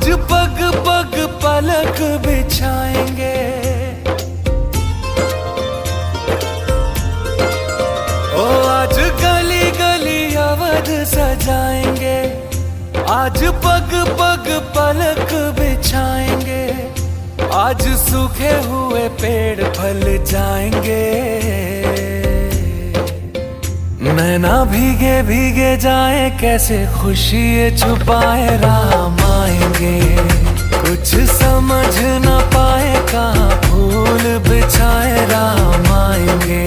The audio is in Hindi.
पग पग पलक बिछाएंगे, ओ आज गली गली अवध सजाएंगे। आज पग पग पलक बिछाएंगे, आज सूखे हुए पेड़ फल जाएंगे। नैना भीगे भीगे जाए, कैसे खुशी छुपाए राम आएंगे। कुछ समझ न पाए, कहाँ फूल बिछाए राम आएंगे।